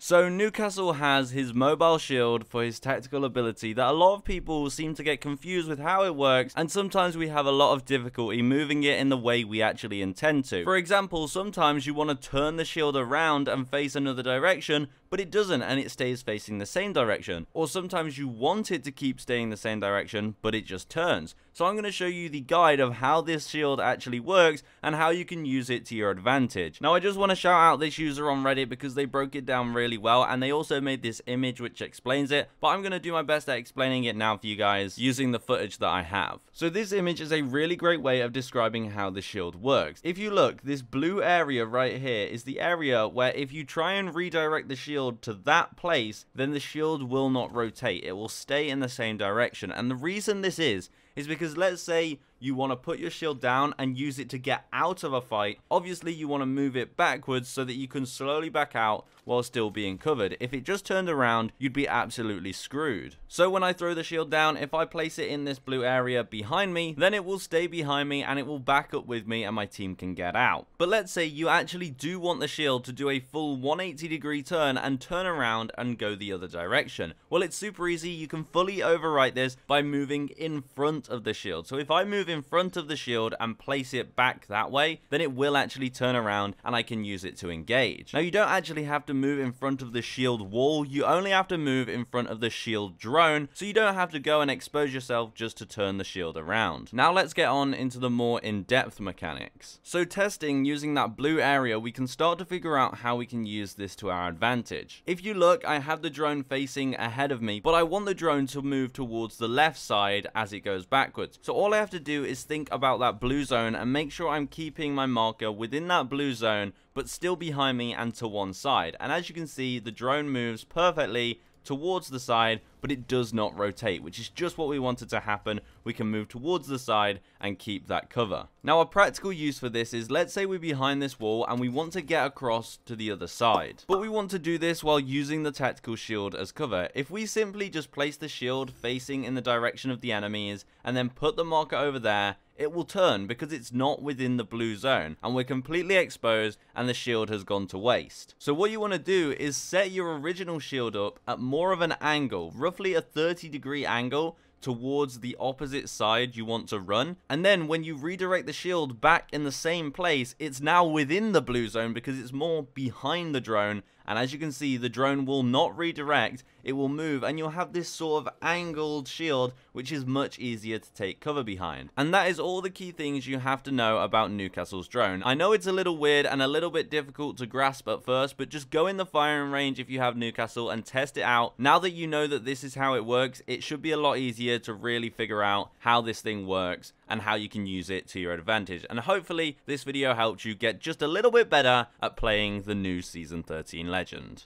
So Newcastle has his mobile shield for his tactical ability that a lot of people seem to get confused with how it works, and sometimes we have a lot of difficulty moving it in the way we actually intend to. For example, sometimes you want to turn the shield around and face another direction, but it doesn't and it stays facing the same direction. Or sometimes you want it to keep staying the same direction, but it just turns. So I'm going to show you the guide of how this shield actually works and how you can use it to your advantage. Now I just want to shout out this user on Reddit because they broke it down really well, and they also made this image which explains it, but I'm going to do my best at explaining it now for you guys using the footage that I have. So this image is a really great way of describing how the shield works. If you look, this blue area right here is the area where if you try and redirect the shield to that place, then the shield will not rotate. It will stay in the same direction. And the reason this is because let's say you want to put your shield down and use it to get out of a fight. Obviously you want to move it backwards so that you can slowly back out while still being covered. If it just turned around, you'd be absolutely screwed. So when I throw the shield down, if I place it in this blue area behind me, then it will stay behind me and it will back up with me and my team can get out. But let's say you actually do want the shield to do a full 180-degree turn and turn around and go the other direction. Well, it's super easy. You can fully overwrite this by moving in front of the shield. So if I move in front of the shield and place it back that way, then it will actually turn around and I can use it to engage. Now you don't actually have to move in front of the shield wall, you only have to move in front of the shield drone, so you don't have to go and expose yourself just to turn the shield around. Now let's get on into the more in-depth mechanics. So testing using that blue area, we can start to figure out how we can use this to our advantage. If you look, I have the drone facing ahead of me, but I want the drone to move towards the left side as it goes backwards. So all I have to do is think about that blue zone and make sure I'm keeping my marker within that blue zone, but still behind me and to one side. And as you can see, the drone moves perfectly towards the side, but it does not rotate, which is just what we wanted to happen. We can move towards the side and keep that cover. Now a practical use for this is, let's say we're behind this wall and we want to get across to the other side, but we want to do this while using the tactical shield as cover. If we simply just place the shield facing in the direction of the enemies and then put the marker over there, it will turn because it's not within the blue zone and we're completely exposed and the shield has gone to waste. So what you want to do is set your original shield up at more of an angle, roughly a 30-degree angle towards the opposite side you want to run, and then when you redirect the shield back in the same place, it's now within the blue zone because it's more behind the drone. And as you can see, the drone will not redirect, it will move, and you'll have this sort of angled shield, which is much easier to take cover behind. And that is all the key things you have to know about Newcastle's drone. I know it's a little weird and a little bit difficult to grasp at first, but just go in the firing range if you have Newcastle and test it out. Now that you know that this is how it works, it should be a lot easier to really figure out how this thing works and how you can use it to your advantage. And hopefully this video helped you get just a little bit better at playing the new Season 13 Legend.